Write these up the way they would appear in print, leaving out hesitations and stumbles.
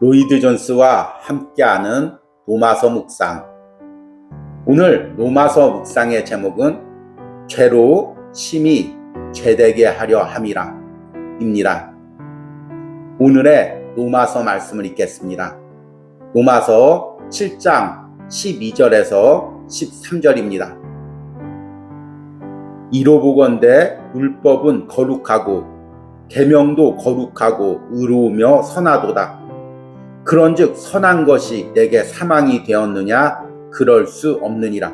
로이드 존스와 함께하는 로마서 묵상. 오늘 로마서 묵상의 제목은 죄로 심히 죄되게 하려 함이라 입니다. 오늘의 로마서 말씀을 읽겠습니다. 로마서 7장 12절에서 13절입니다. 이로 보건대 율법은 거룩하고 계명도 거룩하고 의로우며 선하도다. 그런즉 선한 것이 내게 사망이 되었느냐? 그럴 수 없느니라.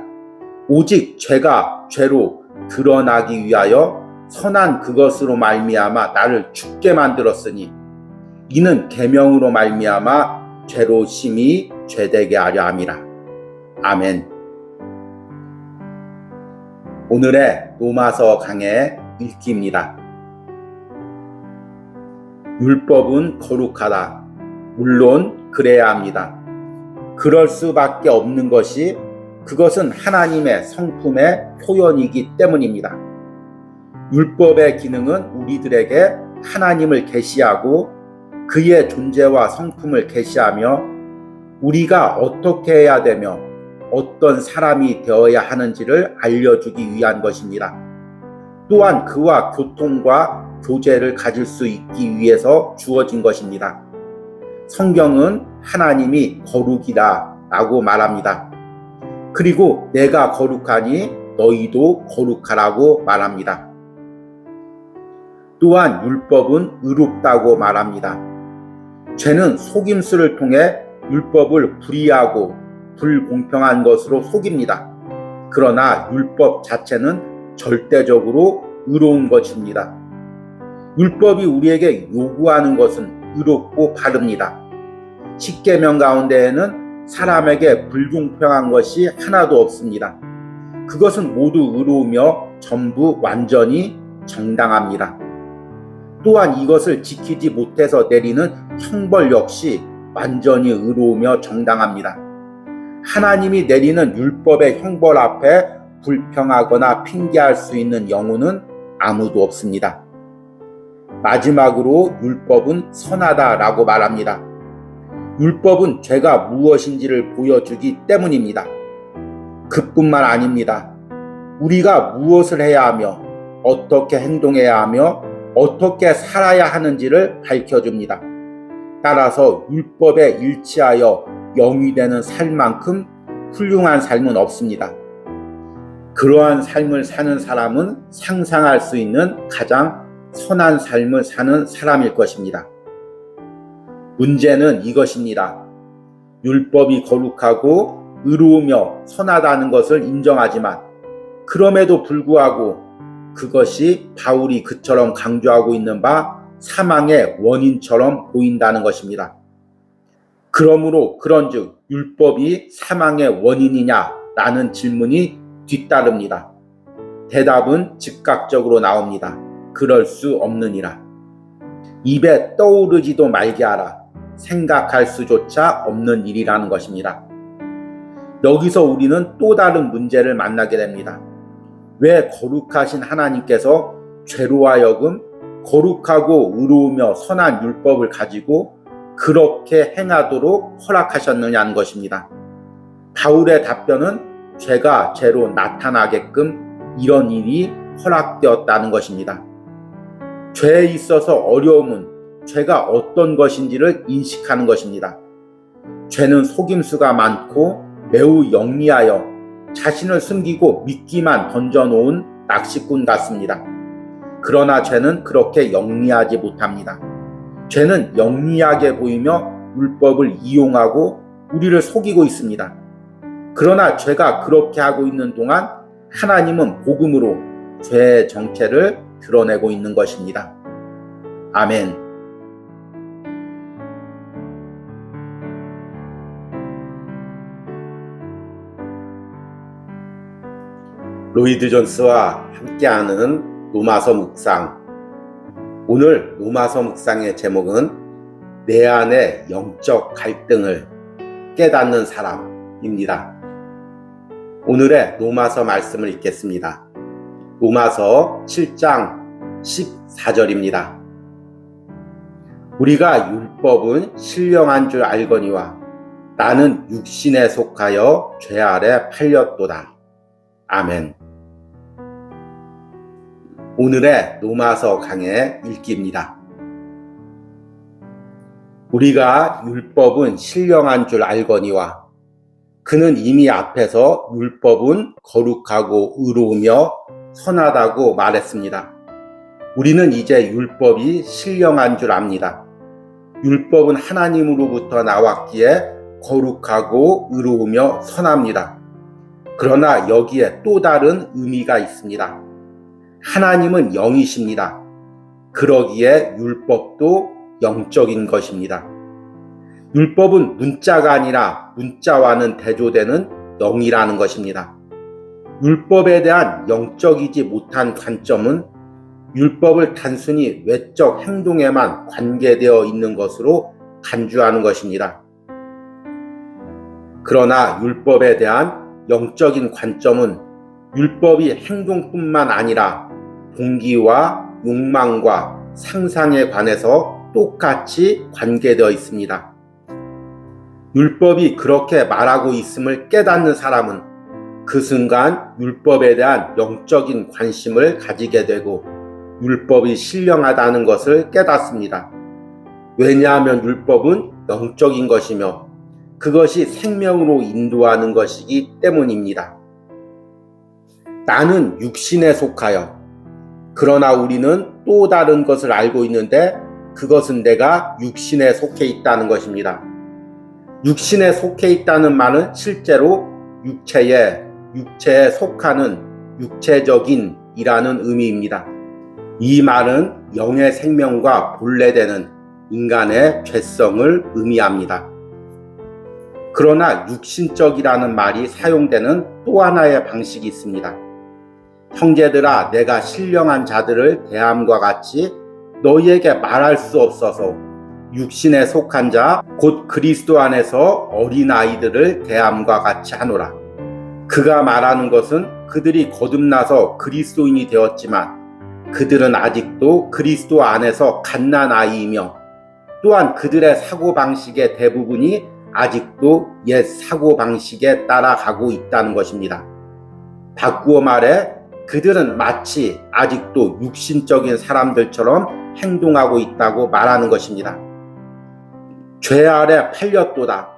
오직 죄가 죄로 드러나기 위하여 선한 그것으로 말미암아 나를 죽게 만들었으니 이는 계명으로 말미암아 죄로 심히 죄되게 하려 함이라. 아멘. 오늘의 로마서 강의 읽기입니다. 율법은 거룩하다. 물론 그래야 합니다. 그럴 수밖에 없는 것이 그것은 하나님의 성품의 표현이기 때문입니다. 율법의 기능은 우리들에게 하나님을 계시하고 그의 존재와 성품을 계시하며 우리가 어떻게 해야 되며 어떤 사람이 되어야 하는지를 알려주기 위한 것입니다. 또한 그와 교통과 교제를 가질 수 있기 위해서 주어진 것입니다. 성경은 하나님이 거룩이다 라고 말합니다. 그리고 내가 거룩하니 너희도 거룩하라고 말합니다. 또한 율법은 의롭다고 말합니다. 죄는 속임수를 통해 율법을 불의하고 불공평한 것으로 속입니다. 그러나 율법 자체는 절대적으로 의로운 것입니다. 율법이 우리에게 요구하는 것은 의롭고 바릅니다. 십계명 가운데에는 사람에게 불공평한 것이 하나도 없습니다. 그것은 모두 의로우며 전부 완전히 정당합니다. 또한 이것을 지키지 못해서 내리는 형벌 역시 완전히 의로우며 정당합니다. 하나님이 내리는 율법의 형벌 앞에 불평하거나 핑계할 수 있는 영혼은 아무도 없습니다. 마지막으로 율법은 선하다라고 말합니다. 율법은 죄가 무엇인지를 보여주기 때문입니다. 그뿐만 아닙니다. 우리가 무엇을 해야 하며 어떻게 행동해야 하며 어떻게 살아야 하는지를 밝혀줍니다. 따라서 율법에 일치하여 영이 되는 삶만큼 훌륭한 삶은 없습니다. 그러한 삶을 사는 사람은 상상할 수 있는 가장 선한 삶을 사는 사람일 것입니다. 문제는 이것입니다. 율법이 거룩하고 의로우며 선하다는 것을 인정하지만 그럼에도 불구하고 그것이 바울이 그처럼 강조하고 있는 바 사망의 원인처럼 보인다는 것입니다. 그러므로 그런즉 율법이 사망의 원인이냐라는 질문이 뒤따릅니다. 대답은 즉각적으로 나옵니다. 그럴 수 없느니라. 입에 떠오르지도 말게 하라. 생각할 수조차 없는 일이라는 것입니다. 여기서 우리는 또 다른 문제를 만나게 됩니다. 왜 거룩하신 하나님께서 죄로 하여금 거룩하고 의로우며 선한 율법을 가지고 그렇게 행하도록 허락하셨느냐는 것입니다. 바울의 답변은 죄가 죄로 나타나게끔 이런 일이 허락되었다는 것입니다. 죄에 있어서 어려움은 죄가 어떤 것인지를 인식하는 것입니다. 죄는 속임수가 많고 매우 영리하여 자신을 숨기고 미끼만 던져놓은 낚시꾼 같습니다. 그러나 죄는 그렇게 영리하지 못합니다. 죄는 영리하게 보이며 율법을 이용하고 우리를 속이고 있습니다. 그러나 죄가 그렇게 하고 있는 동안 하나님은 복음으로 죄의 정체를 드러내고 있는 것입니다. 아멘. 로이드 존스와 함께하는 로마서 묵상. 오늘 로마서 묵상의 제목은 내 안의 영적 갈등을 깨닫는 사람입니다. 오늘의 로마서 말씀을 읽겠습니다. 로마서 7장 14절입니다. 우리가 율법은 신령한 줄 알거니와 나는 육신에 속하여 죄 아래 팔렸도다. 아멘. 오늘의 로마서 강해 읽기입니다. 우리가 율법은 신령한 줄 알거니와 그는 이미 앞에서 율법은 거룩하고 의로우며 선하다고 말했습니다. 우리는 이제 율법이 신령한 줄 압니다. 율법은 하나님으로부터 나왔기에 거룩하고 의로우며 선합니다. 그러나 여기에 또 다른 의미가 있습니다. 하나님은 영이십니다. 그러기에 율법도 영적인 것입니다. 율법은 문자가 아니라 문자와는 대조되는 영이라는 것입니다. 율법에 대한 영적이지 못한 관점은 율법을 단순히 외적 행동에만 관계되어 있는 것으로 간주하는 것입니다. 그러나 율법에 대한 영적인 관점은 율법이 행동뿐만 아니라 동기와 욕망과 상상에 관해서 똑같이 관계되어 있습니다. 율법이 그렇게 말하고 있음을 깨닫는 사람은 그 순간 율법에 대한 영적인 관심을 가지게 되고 율법이 신령하다는 것을 깨닫습니다. 왜냐하면 율법은 영적인 것이며 그것이 생명으로 인도하는 것이기 때문입니다. 나는 육신에 속하여, 그러나 우리는 또 다른 것을 알고 있는데 그것은 내가 육신에 속해 있다는 것입니다. 육신에 속해 있다는 말은 실제로 육체에 속하는 육체적인 이라는 의미입니다. 이 말은 영의 생명과 본래되는 인간의 죄성을 의미합니다. 그러나 육신적이라는 말이 사용되는 또 하나의 방식이 있습니다. 형제들아, 내가 신령한 자들을 대함과 같이 너희에게 말할 수 없어서 육신에 속한 자, 곧 그리스도 안에서 어린아이들을 대함과 같이 하노라. 그가 말하는 것은 그들이 거듭나서 그리스도인이 되었지만 그들은 아직도 그리스도 안에서 갓난아이이며 또한 그들의 사고방식의 대부분이 아직도 옛 사고방식에 따라가고 있다는 것입니다. 바꾸어 말해 그들은 마치 아직도 육신적인 사람들처럼 행동하고 있다고 말하는 것입니다. 죄 아래 팔렸도다.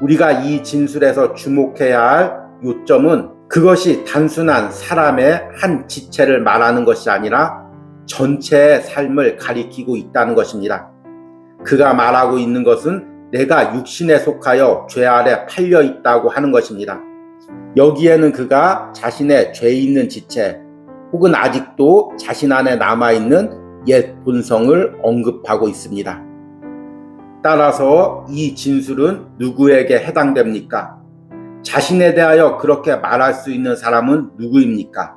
우리가 이 진술에서 주목해야 할 요점은 그것이 단순한 사람의 한 지체를 말하는 것이 아니라 전체의 삶을 가리키고 있다는 것입니다. 그가 말하고 있는 것은 내가 육신에 속하여 죄 아래 팔려 있다고 하는 것입니다. 여기에는 그가 자신의 죄 있는 지체 혹은 아직도 자신 안에 남아있는 옛 본성을 언급하고 있습니다. 따라서 이 진술은 누구에게 해당됩니까? 자신에 대하여 그렇게 말할 수 있는 사람은 누구입니까?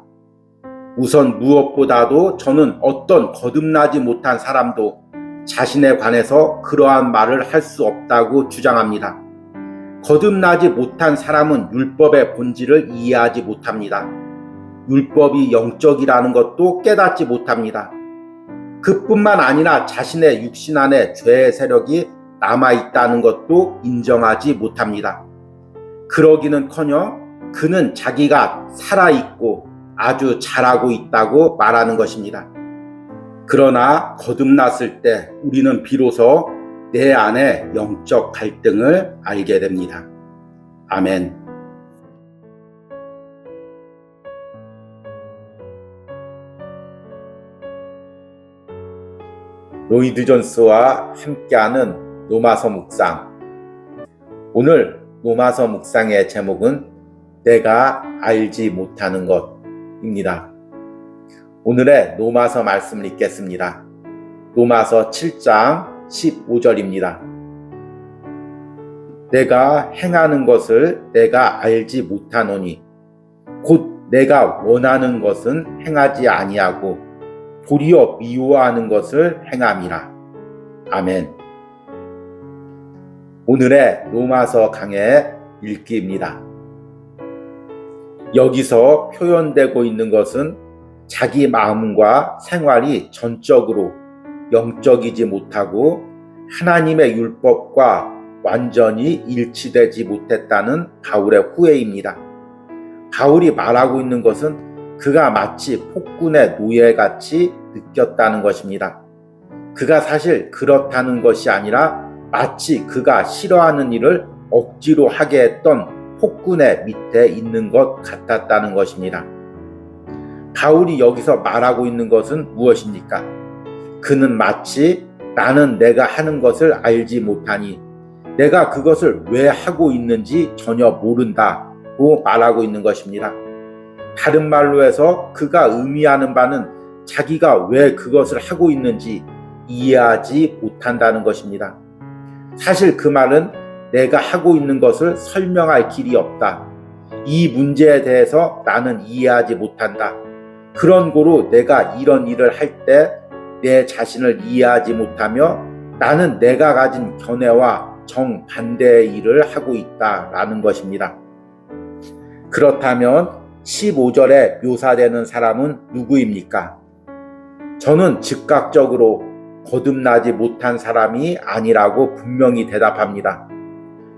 우선 무엇보다도 저는 어떤 거듭나지 못한 사람도 자신에 관해서 그러한 말을 할 수 없다고 주장합니다. 거듭나지 못한 사람은 율법의 본질을 이해하지 못합니다. 율법이 영적이라는 것도 깨닫지 못합니다. 그뿐만 아니라 자신의 육신 안에 죄의 세력이 남아있다는 것도 인정하지 못합니다. 그러기는커녕 그는 자기가 살아있고 아주 잘하고 있다고 말하는 것입니다. 그러나 거듭났을 때 우리는 비로소 내 안에 영적 갈등을 알게 됩니다. 아멘. 로이드 존스와 함께하는 로마서 묵상. 오늘 로마서 묵상의 제목은 내가 알지 못하는 것입니다. 오늘의 로마서 말씀을 읽겠습니다. 로마서 7장 15절입니다. 내가 행하는 것을 내가 알지 못하노니 곧 내가 원하는 것은 행하지 아니하고 도리어 미워하는 것을 행함이라. 아멘. 오늘의 로마서 강의 읽기입니다. 여기서 표현되고 있는 것은 자기 마음과 생활이 전적으로 영적이지 못하고 하나님의 율법과 완전히 일치되지 못했다는 바울의 후회입니다. 바울이 말하고 있는 것은 그가 마치 폭군의 노예같이 느꼈다는 것입니다. 그가 사실 그렇다는 것이 아니라 마치 그가 싫어하는 일을 억지로 하게 했던 폭군의 밑에 있는 것 같았다는 것입니다. 바울이 여기서 말하고 있는 것은 무엇입니까? 그는 마치 나는 내가 하는 것을 알지 못하니 내가 그것을 왜 하고 있는지 전혀 모른다고 말하고 있는 것입니다. 다른 말로 해서 그가 의미하는 바는 자기가 왜 그것을 하고 있는지 이해하지 못한다는 것입니다. 사실 그 말은 내가 하고 있는 것을 설명할 길이 없다. 이 문제에 대해서 나는 이해하지 못한다. 그런 고로 내가 이런 일을 할 때 내 자신을 이해하지 못하며 나는 내가 가진 견해와 정반대의 일을 하고 있다라는 것입니다. 그렇다면 15절에 묘사되는 사람은 누구입니까? 저는 즉각적으로 거듭나지 못한 사람이 아니라고 분명히 대답합니다.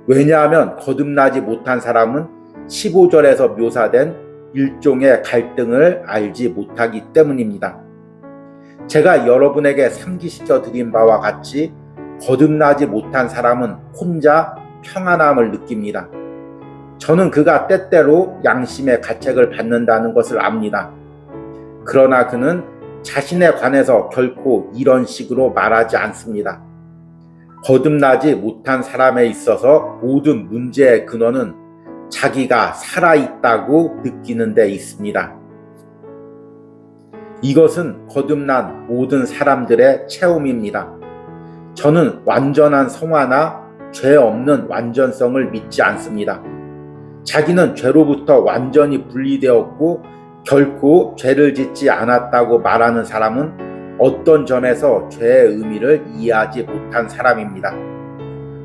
왜냐하면 거듭나지 못한 사람은 15절에서 묘사된 일종의 갈등을 알지 못하기 때문입니다. 제가 여러분에게 상기시켜 드린 바와 같이 거듭나지 못한 사람은 혼자 평안함을 느낍니다. 저는 그가 때때로 양심의 가책을 받는다는 것을 압니다. 그러나 그는 자신에 관해서 결코 이런 식으로 말하지 않습니다. 거듭나지 못한 사람에 있어서 모든 문제의 근원은 자기가 살아있다고 느끼는 데 있습니다. 이것은 거듭난 모든 사람들의 체험입니다. 저는 완전한 성화나 죄 없는 완전성을 믿지 않습니다. 자기는 죄로부터 완전히 분리되었고 결코 죄를 짓지 않았다고 말하는 사람은 어떤 점에서 죄의 의미를 이해하지 못한 사람입니다.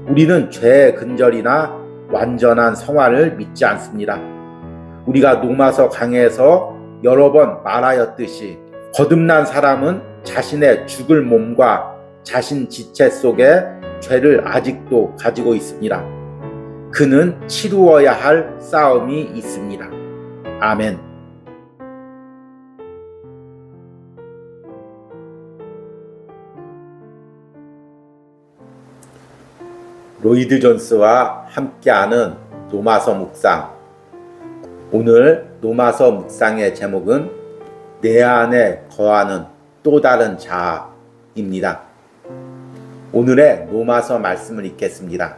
우리는 죄의 근절이나 완전한 성화를 믿지 않습니다. 우리가 로마서 강해에서 여러 번 말하였듯이 거듭난 사람은 자신의 죽을 몸과 자신 지체 속에 죄를 아직도 가지고 있습니다. 그는 치루어야 할 싸움이 있습니다. 아멘. 로이드 존스와 함께하는 로마서 묵상. 오늘 로마서 묵상의 제목은 내 안에 거하는 또 다른 자아입니다. 오늘의 로마서 말씀을 읽겠습니다.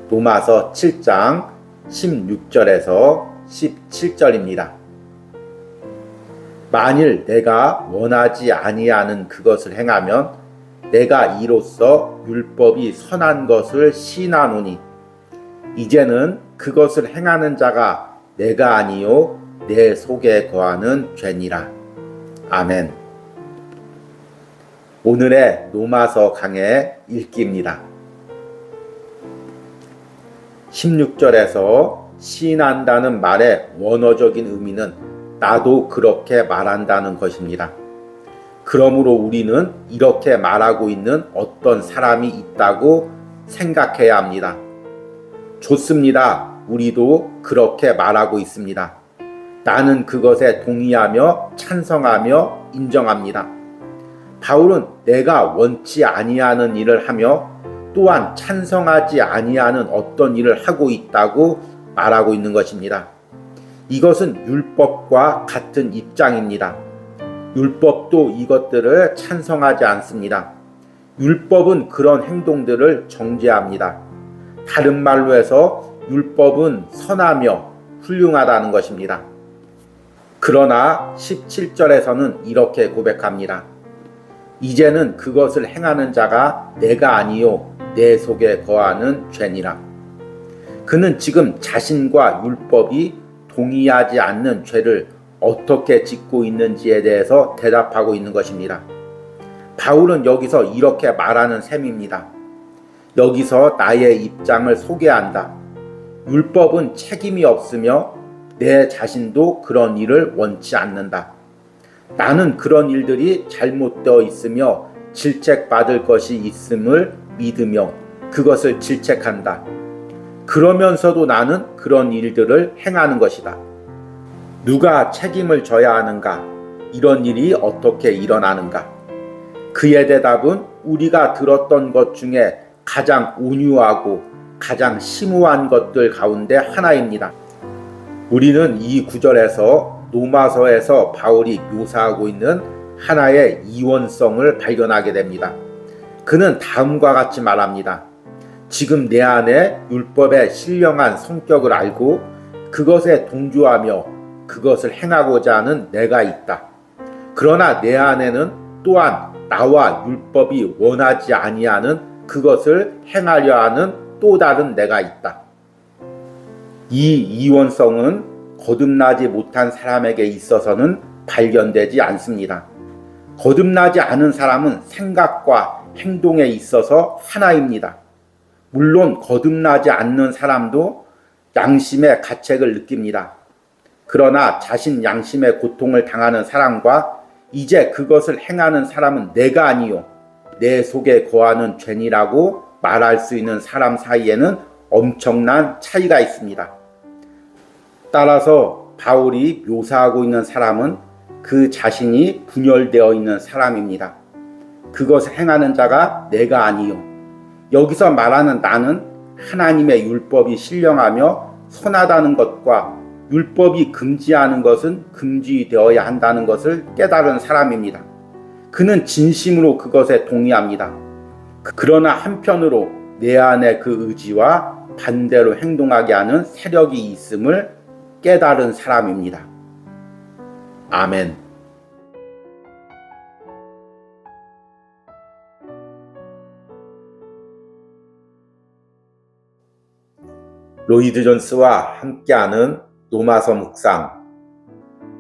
로마서 7장 16절에서 17절입니다. 만일 내가 원하지 아니하는 그것을 행하면 내가 이로써 율법이 선한 것을 시인하노니 이제는 그것을 행하는 자가 내가 아니요 내 속에 거하는 죄니라. 아멘. 오늘의 로마서 강의 읽기입니다. 16절에서 시인한다는 말의 원어적인 의미는 나도 그렇게 말한다는 것입니다. 그러므로 우리는 이렇게 말하고 있는 어떤 사람이 있다고 생각해야 합니다. 좋습니다. 우리도 그렇게 말하고 있습니다. 나는 그것에 동의하며 찬성하며 인정합니다. 바울은 내가 원치 아니하는 일을 하며 또한 찬성하지 아니하는 어떤 일을 하고 있다고 말하고 있는 것입니다. 이것은 율법과 같은 입장입니다. 율법도 이것들을 찬성하지 않습니다. 율법은 그런 행동들을 정죄합니다. 다른 말로 해서 율법은 선하며 훌륭하다는 것입니다. 그러나 17절에서는 이렇게 고백합니다. 이제는 그것을 행하는 자가 내가 아니요 내 속에 거하는 죄니라. 그는 지금 자신과 율법이 동의하지 않는 죄를 어떻게 짓고 있는지에 대해서 대답하고 있는 것입니다. 바울은 여기서 이렇게 말하는 셈입니다. 여기서 나의 입장을 소개한다. 율법은 책임이 없으며 내 자신도 그런 일을 원치 않는다. 나는 그런 일들이 잘못되어 있으며 질책받을 것이 있음을 믿으며 그것을 질책한다. 그러면서도 나는 그런 일들을 행하는 것이다. 누가 책임을 져야 하는가? 이런 일이 어떻게 일어나는가? 그의 대답은 우리가 들었던 것 중에 가장 온유하고 가장 심오한 것들 가운데 하나입니다. 우리는 이 구절에서 로마서에서 바울이 묘사하고 있는 하나의 이원성을 발견하게 됩니다. 그는 다음과 같이 말합니다. 지금 내 안에 율법의 신령한 성격을 알고 그것에 동조하며 그것을 행하고자 하는 내가 있다. 그러나 내 안에는 또한 나와 율법이 원하지 아니하는 그것을 행하려 하는 또 다른 내가 있다. 이 이원성은 거듭나지 못한 사람에게 있어서는 발견되지 않습니다. 거듭나지 않은 사람은 생각과 행동에 있어서 하나입니다. 물론 거듭나지 않는 사람도 양심의 가책을 느낍니다. 그러나 자신 양심의 고통을 당하는 사람과 이제 그것을 행하는 사람은 내가 아니요 내 속에 거하는 죄니라고 말할 수 있는 사람 사이에는 엄청난 차이가 있습니다. 따라서 바울이 묘사하고 있는 사람은 그 자신이 분열되어 있는 사람입니다. 그것을 행하는 자가 내가 아니요. 여기서 말하는 나는 하나님의 율법이 신령하며 선하다는 것과 율법이 금지하는 것은 금지되어야 한다는 것을 깨달은 사람입니다. 그는 진심으로 그것에 동의합니다. 그러나 한편으로 내 안에 그 의지와 반대로 행동하게 하는 세력이 있음을 깨달은 사람입니다. 아멘. 로이드 존스와 함께하는 로마서 묵상.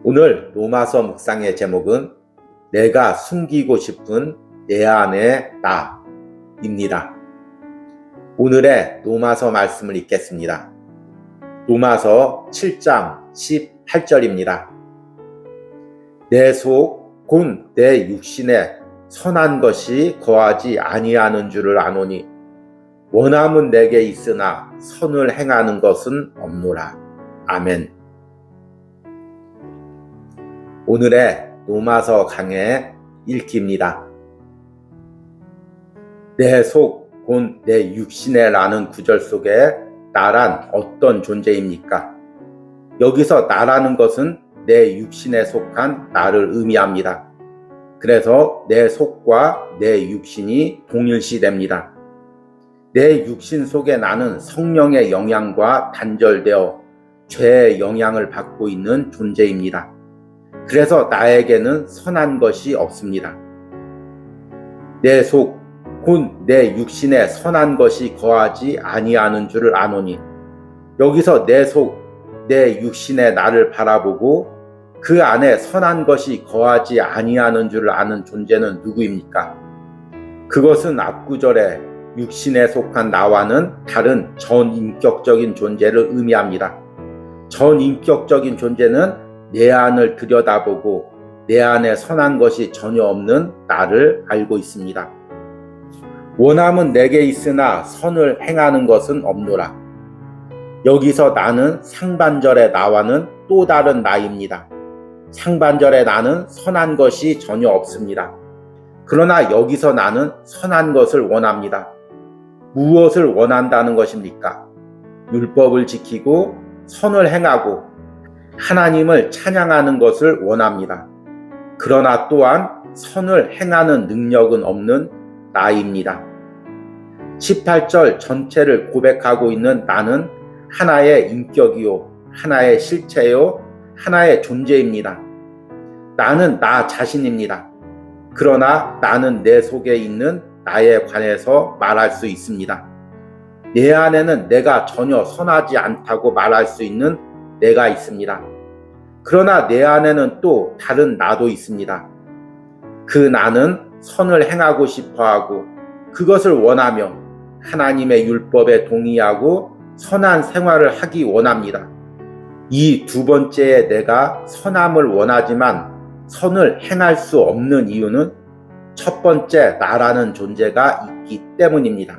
오늘 로마서 묵상의 제목은 내가 숨기고 싶은 내 안의 나입니다. 오늘의 로마서 말씀을 읽겠습니다. 로마서 7장 18절입니다. 내 속 곧 내 육신에 선한 것이 거하지 아니하는 줄을 아노니 원함은 내게 있으나 선을 행하는 것은 없노라. 아멘. 오늘의 로마서 강의 읽기입니다. 내 속 곧 내 육신에 라는 구절 속에 나란 어떤 존재입니까? 여기서 나라는 것은 내 육신에 속한 나를 의미합니다. 그래서 내 속과 내 육신이 동일시됩니다. 내 육신 속에 나는 성령의 영향과 단절되어 죄의 영향을 받고 있는 존재입니다. 그래서 나에게는 선한 것이 없습니다. 내 속, 곧 내 육신에 선한 것이 거하지 아니하는 줄을 아노니 여기서 내 속, 내 육신의 나를 바라보고 그 안에 선한 것이 거하지 아니하는 줄을 아는 존재는 누구입니까? 그것은 앞구절에 육신에 속한 나와는 다른 전인격적인 존재를 의미합니다. 전인격적인 존재는 내 안을 들여다보고 내 안에 선한 것이 전혀 없는 나를 알고 있습니다. 원함은 내게 있으나 선을 행하는 것은 없노라. 여기서 나는 상반절의 나와는 또 다른 나입니다. 상반절의 나는 선한 것이 전혀 없습니다. 그러나 여기서 나는 선한 것을 원합니다. 무엇을 원한다는 것입니까? 율법을 지키고 선을 행하고 하나님을 찬양하는 것을 원합니다. 그러나 또한 선을 행하는 능력은 없는 나입니다. 18절 전체를 고백하고 있는 나는 하나의 인격이요, 하나의 실체요, 하나의 존재입니다. 나는 나 자신입니다. 그러나 나는 내 속에 있는 나에 관해서 말할 수 있습니다. 내 안에는 내가 전혀 선하지 않다고 말할 수 있는 내가 있습니다. 그러나 내 안에는 또 다른 나도 있습니다. 그 나는 선을 행하고 싶어하고 그것을 원하며 하나님의 율법에 동의하고 선한 생활을 하기 원합니다. 이 두 번째의 내가 선함을 원하지만 선을 행할 수 없는 이유는 첫 번째 나라는 존재가 있기 때문입니다.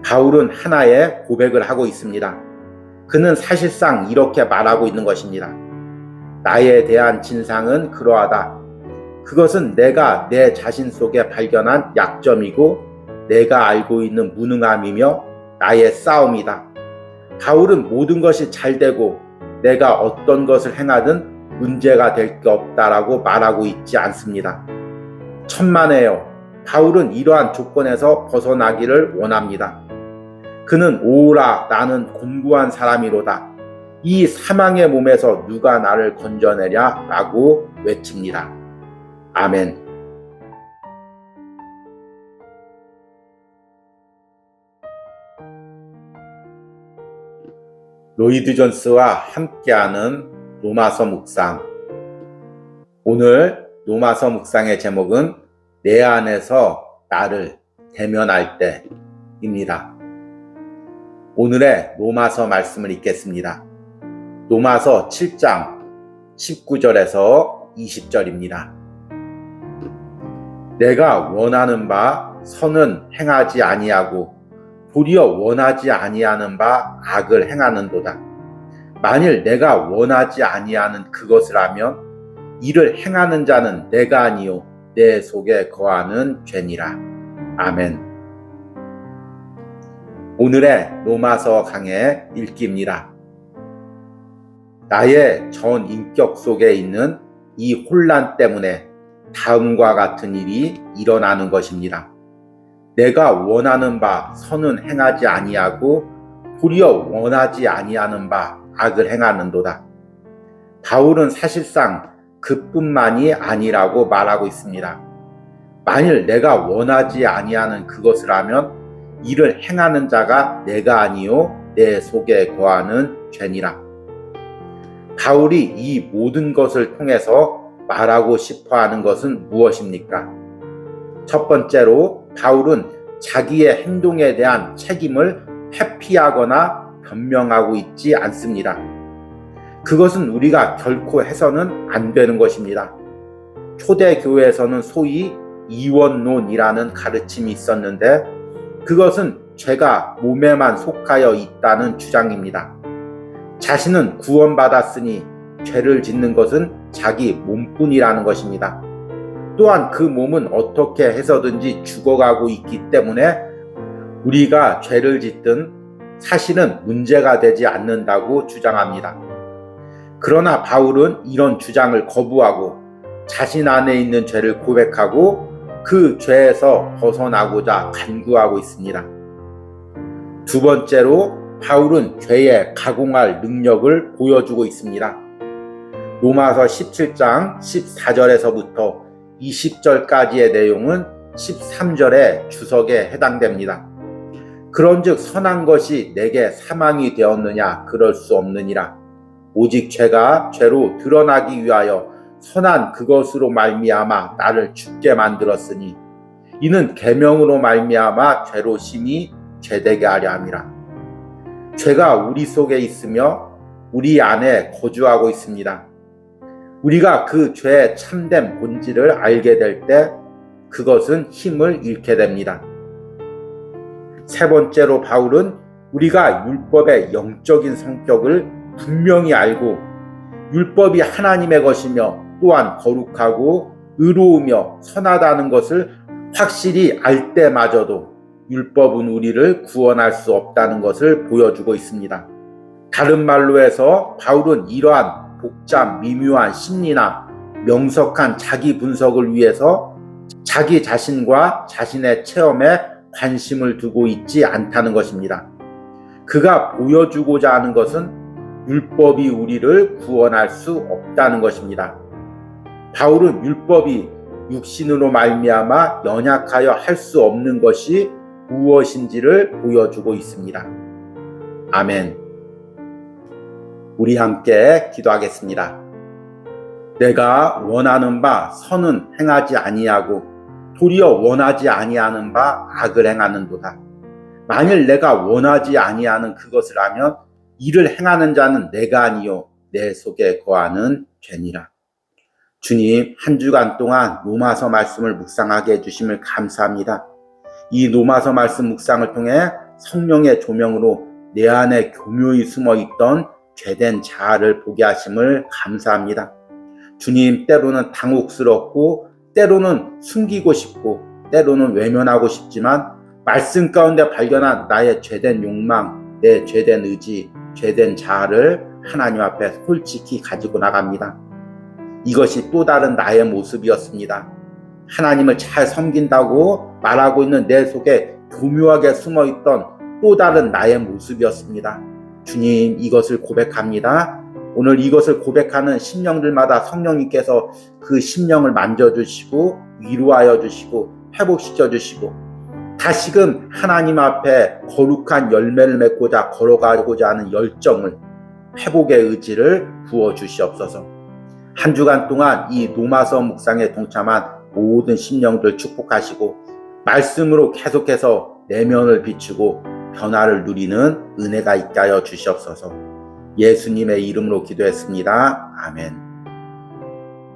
바울은 하나의 고백을 하고 있습니다. 그는 사실상 이렇게 말하고 있는 것입니다. 나에 대한 진상은 그러하다. 그것은 내가 내 자신 속에 발견한 약점이고 내가 알고 있는 무능함이며 나의 싸움이다. 바울은 모든 것이 잘 되고 내가 어떤 것을 행하든 문제가 될 게 없다라고 말하고 있지 않습니다. 천만에요. 바울은 이러한 조건에서 벗어나기를 원합니다. 그는 오라 나는 곤고한 사람이로다. 이 사망의 몸에서 누가 나를 건져내랴 라고 외칩니다. 아멘. 로이드 존스와 함께하는 로마서 묵상. 오늘 로마서 묵상의 제목은 내 안에서 나를 대면할 때입니다. 오늘의 로마서 말씀을 읽겠습니다. 로마서 7장 19절에서 20절입니다. 내가 원하는 바 선은 행하지 아니하고 도리어 원하지 아니하는 바 악을 행하는도다. 만일 내가 원하지 아니하는 그것을 하면 이를 행하는 자는 내가 아니요 내 속에 거하는 죄니라. 아멘. 오늘의 로마서 강의 읽기입니다. 나의 전 인격 속에 있는 이 혼란 때문에 다음과 같은 일이 일어나는 것입니다. 내가 원하는 바 선은 행하지 아니하고 도리어 원하지 아니하는 바 악을 행하는도다. 바울은 사실상 그뿐만이 아니라고 말하고 있습니다. 만일 내가 원하지 아니하는 그것을 하면 이를 행하는 자가 내가 아니요 내 속에 거하는 죄니라. 바울이 이 모든 것을 통해서 말하고 싶어하는 것은 무엇입니까? 첫 번째로 바울은 자기의 행동에 대한 책임을 회피하거나 변명하고 있지 않습니다. 그것은 우리가 결코 해서는 안 되는 것입니다. 초대교회에서는 소위 이원론이라는 가르침이 있었는데 그것은 죄가 몸에만 속하여 있다는 주장입니다. 자신은 구원받았으니 죄를 짓는 것은 자기 몸뿐이라는 것입니다. 또한 그 몸은 어떻게 해서든지 죽어가고 있기 때문에 우리가 죄를 짓든 사실은 문제가 되지 않는다고 주장합니다. 그러나 바울은 이런 주장을 거부하고 자신 안에 있는 죄를 고백하고 그 죄에서 벗어나고자 간구하고 있습니다. 두 번째로 바울은 죄에 가공할 능력을 보여주고 있습니다. 로마서 17장 14절에서부터 20절까지의 내용은 13절의 주석에 해당됩니다. 그런즉 선한 것이 내게 사망이 되었느냐 그럴 수 없느니라. 오직 죄가 죄로 드러나기 위하여 선한 그것으로 말미암아 나를 죽게 만들었으니 이는 계명으로 말미암아 죄로 심히 죄되게 하려 함이라. 죄가 우리 속에 있으며 우리 안에 거주하고 있습니다. 우리가 그 죄의 참된 본질을 알게 될 때 그것은 힘을 잃게 됩니다. 세 번째로 바울은 우리가 율법의 영적인 성격을 분명히 알고 율법이 하나님의 것이며 또한 거룩하고 의로우며 선하다는 것을 확실히 알 때마저도 율법은 우리를 구원할 수 없다는 것을 보여주고 있습니다. 다른 말로 해서 바울은 이러한 복잡 미묘한 심리나 명석한 자기 분석을 위해서 자기 자신과 자신의 체험에 관심을 두고 있지 않다는 것입니다. 그가 보여주고자 하는 것은 율법이 우리를 구원할 수 없다는 것입니다. 바울은 율법이 육신으로 말미암아 연약하여 할 수 없는 것이 무엇인지를 보여주고 있습니다. 아멘. 우리 함께 기도하겠습니다. 내가 원하는 바 선은 행하지 아니하고 도리어 원하지 아니하는 바 악을 행하는도다. 만일 내가 원하지 아니하는 그것을 하면 이를 행하는 자는 내가 아니요 내 속에 거하는 죄니라. 주님, 한 주간 동안 로마서 말씀을 묵상하게 해주심을 감사합니다. 이 로마서 말씀 묵상을 통해 성령의 조명으로 내 안에 교묘히 숨어있던 죄된 자아를 보게 하심을 감사합니다. 주님, 때로는 당혹스럽고 때로는 숨기고 싶고 때로는 외면하고 싶지만 말씀 가운데 발견한 나의 죄된 욕망, 내 죄된 의지, 죄된 자아를 하나님 앞에 솔직히 가지고 나갑니다. 이것이 또 다른 나의 모습이었습니다. 하나님을 잘 섬긴다고 말하고 있는 내 속에 교묘하게 숨어있던 또 다른 나의 모습이었습니다. 주님, 이것을 고백합니다. 오늘 이것을 고백하는 심령들마다 성령님께서 그 심령을 만져주시고 위로하여 주시고 회복시켜 주시고 다시금 하나님 앞에 거룩한 열매를 맺고자 걸어가고자 하는 열정을, 회복의 의지를 부어주시옵소서. 한 주간 동안 이 로마서 묵상에 동참한 모든 심령들 축복하시고 말씀으로 계속해서 내면을 비추고 변화를 누리는 은혜가 있게 하여 주시옵소서. 예수님의 이름으로 기도했습니다. 아멘.